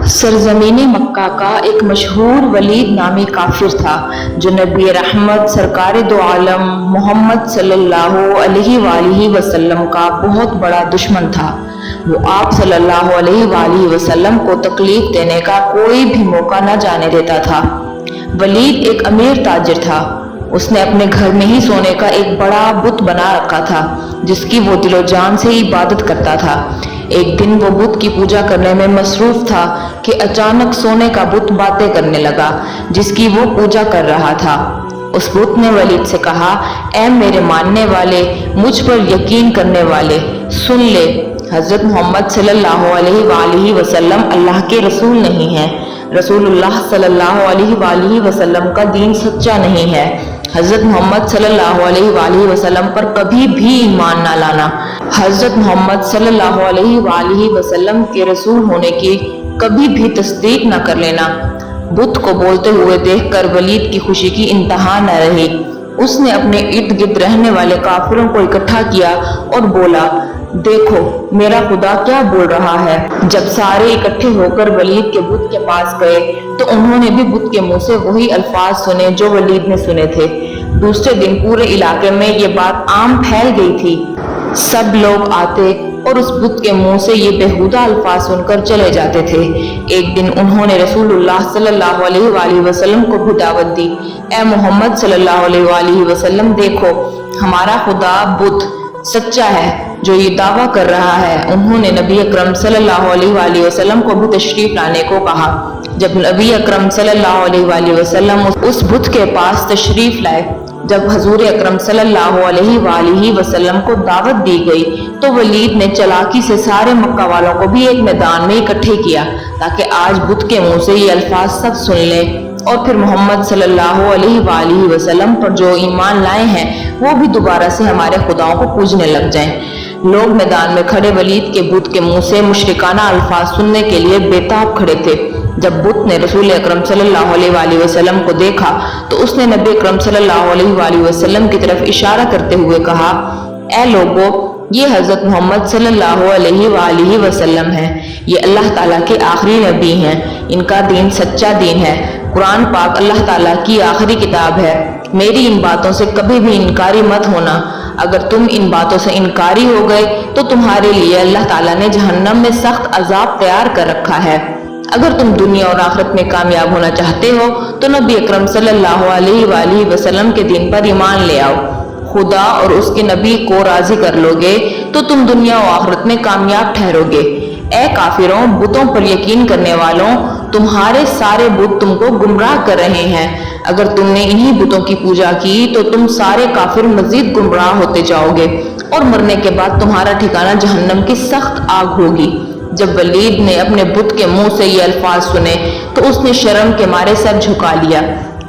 सरजमीन मक्का का एक मशहूर वलीद नामी काफिर था जो नबी रहमत सरकार दो आलम मोहम्मद सल्लल्लाहु अलैहि वसल्लम का बहुत बड़ा दुश्मन था। वो आप सल्लल्लाहु अलैहि वसल्लम को तकलीफ देने का कोई भी मौका न जाने देता था। वलीद एक अमीर ताजिर था। उसने अपने घर में ही सोने का एक बड़ा बुत बना रखा था जिसकी वो दिलो जान से इबादत करता था। एक दिन वो बुत की पूजा करने में मसरूफ था कि अचानक सोने का बुत बातें करने लगा जिसकी वो पूजा कर रहा था। उस बुत ने वलीद से कहा, ऐ मेरे मानने वाले, मुझ पर यकीन करने वाले, सुन ले, हजरत मोहम्मद सल्लल्लाहु अलैहि वसल्लम अल्लाह के रसूल नहीं है। रसूलुल्लाह सल्लल्लाहु अलैहि वसल्लम का दीन सच्चा नहीं है। हजरत मोहम्मद सल्लल्लाहु अलैहि वसल्लम पर कभी भी ईमान ना लाना। हजरत मोहम्मद सल्लल्लाहु अलैहि वसल्लम के रसूल होने की कभी भी तस्दीक न कर लेना। बुत को बोलते हुए देखकर वलीद की खुशी की इंतहा न रही। उसने अपने इर्द गिर्द रहने वाले काफिरों को इकट्ठा किया और बोला, देखो मेरा खुदा क्या बोल रहा है। जब सारे इकट्ठे होकर वलीद के बुत के पास गए तो उन्होंने भी बुत के मुंह से वही अल्फाज सुने जो वलीद ने सुने थे। दूसरे दिन पूरे इलाके में ये बात आम फैल गई थी। सब लोग आते और उस बुत के मुंह से ये बेहुदा अल्फाज सुनकर चले जाते थे। एक दिन उन्होंने रसूलुल्लाह सल्लल्लाहु अलैहि वसल्लम को भी दावत दी, ए मोहम्मद सल्लल्लाहु अलैहि वसल्लम, देखो हमारा खुदा बुत सच्चा है जो ये दावा कर रहा है। उन्होंने नबी अकरम सल्लल्लाहु अलैहि वसल्लम को भी तशरीफ लाने को कहा। जब नबी अकरम सल्लल्लाहु अलैहि वसल्लम उस बुत के पास तशरीफ लाए, जब हजूर अकरम सल्लल्लाहु अलैहि वसल्लम को दावत दी गई तो वलीद ने चालाकी से सारे मक्का वालों को भी एक मैदान में इकट्ठे किया ताकि आज बुत के मुंह से ये अल्फाज सब सुन ले और फिर मोहम्मद सल्लल्लाहु अलैहि वसल्लम पर जो ईमान लाए हैं वो भी दोबारा से हमारे खुदाओं को पूजने लग जाएं। लोग मैदान में खड़े वलीद के बुत के मुंह से मुशरिकाना अल्फाज सुनने के लिए बेताब खड़े थे। जब बुत ने रसूल अकरम सल्लल्लाहु अलैहि वसल्लम को देखा तो उसने नबी अकरम सल्लल्लाहु अलैहि वसल्लम की तरफ इशारा करते हुए कहा, ऐ लोगों, ये हजरत मोहम्मद सल्लल्लाहु अलैहि वसल्लम है। ये अल्लाह ताला के आखिरी नबी हैं। इनका दीन सच्चा दीन है। कुरान पाक अल्लाह ताला की आखिरी किताब है। मेरी इन बातों से कभी भी इनकारी मत होना। अगर तुम इन बातों से इनकारी हो गए तो तुम्हारे लिए अल्लाह ताला ने जहन्नम में सख्त अजाब तैयार कर रखा है। अगर तुम दुनिया और आखिरत में कामयाब होना चाहते हो तो नबी अकरम सल्लल्लाहु अलैहि वसल्लम के दीन पर ईमान ले आओ। खुदा और उसके नबी को राजी कर लोगे तो तुम दुनिया और आखिरत में कामयाब ठहरोगे। ए काफिरों, बुतों पर यकीन करने वालों, तुम्हारे सारे बुत तुमको गुमराह कर रहे हैं। अगर तुमने इन्हीं बुतों की पूजा की तो तुम सारे काफिर मजीद गुमराह होते जाओगे और मरने के बाद तुम्हारा ठिकाना जहन्नम की सख्त आग होगी। जब वलीद ने अपने बुत के मुंह से ये अल्फाज सुने तो उसने शर्म के मारे सर झुका लिया।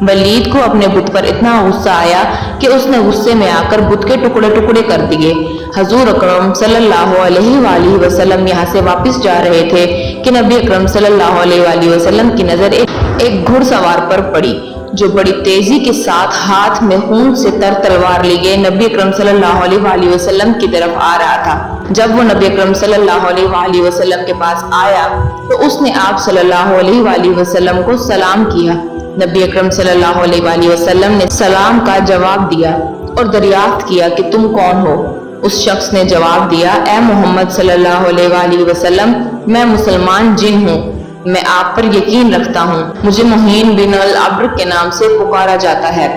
वलीद को अपने बुत पर इतना गुस्सा आया कि उसने गुस्से में आकर बुत के टुकड़े टुकड़े कर दिए। हजूर अकरम सल्लल्लाहु अलैहि वसल्लम यहाँ से वापस जा रहे थे कि नबी अकरम सल्लल्लाहु अलैहि वसल्लम की नजर एक घुड़सवार पर पड़ी जो बड़ी तेजी के साथ हाथ में खून से तर तलवार लिए नबी अकरम सल्लल्लाहु अलैहि वसल्लम की तरफ आ रहा था। जब वो नबी अकरम सल्लल्लाहु अलैहि वसल्लम के पास आया तो उसने आप सल्लल्लाहु अलैहि वसल्लम को सलाम किया। नबी अकरम सल्लल्लाहु अलैहि वसल्लम ने सलाम का जवाब दिया और दरियाफ्त किया कि तुम कौन हो। उस शख्स ने जवाब दिया, ए मोहम्मद सल्लल्लाहु अलैहि वसल्लम, मैं मुसलमान जिन हूँ। मैं आप पर यकीन रखता हूँ। मुझे मुहीन बिन अल अब्र के नाम से पुकारा जाता है।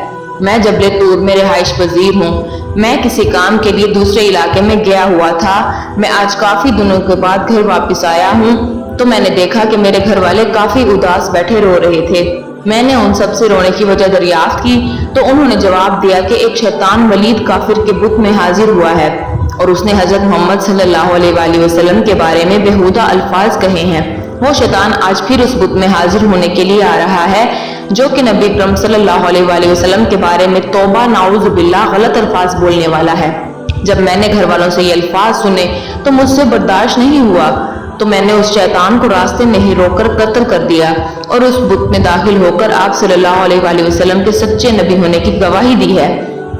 मैं जबले तूर में रिहाइश पजीर हूँ। मैं किसी काम के लिए दूसरे इलाके में गया हुआ था। मैं आज काफी दिनों के बाद घर वापस आया हूँ तो मैंने देखा कि मेरे घर वाले काफी उदास बैठे रो रहे थे। मैंने उन सब से रोने की वजह दरियाफ्त की तो उन्होंने जवाब दिया कि एक शैतान वलीद काफिर के बुत में हाजिर हुआ है और उसने हजरत मोहम्मद सल्लल्लाहु अलैहि वसल्लम के बारे में बेहुदा अल्फाज कहे हैं। वो शैतान आज फिर उस बुत में हाजिर होने के लिए आ रहा है जो कि नबी अकरम सल्लल्लाहु अलैहि वसल्लम के बारे में तौबा नाउज़ बिल्लाह गलत अल्फाज बोलने वाला है। जब मैंने घर वालों से ये अल्फाज सुने तो मुझसे बर्दाश्त नहीं हुआ तो मैंने उस शैतान को रास्ते में ही रोककर कत्ल कर दिया और उस बुत में दाखिल होकर आप सल्लल्लाहु अलैहि वसल्लम के सच्चे नबी होने की गवाही दी है।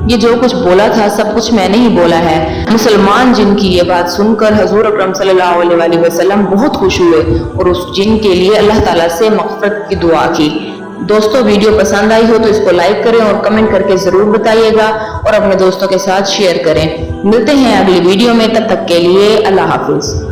یہ جو کچھ بولا تھا سب کچھ میں نے ہی بولا ہے۔ مسلمان جن کی یہ بات سن کر حضور اکرم صلی اللہ علیہ وسلم بہت خوش ہوئے اور اس جن کے لیے اللہ تعالیٰ سے مغفرت کی دعا کی۔ دوستو ویڈیو پسند آئی ہو تو اس کو لائک کریں اور کمنٹ کر کے ضرور بتائیے گا اور اپنے دوستوں کے ساتھ شیئر کریں۔ ملتے ہیں اگلی ویڈیو میں، تب تک کے لیے اللہ حافظ۔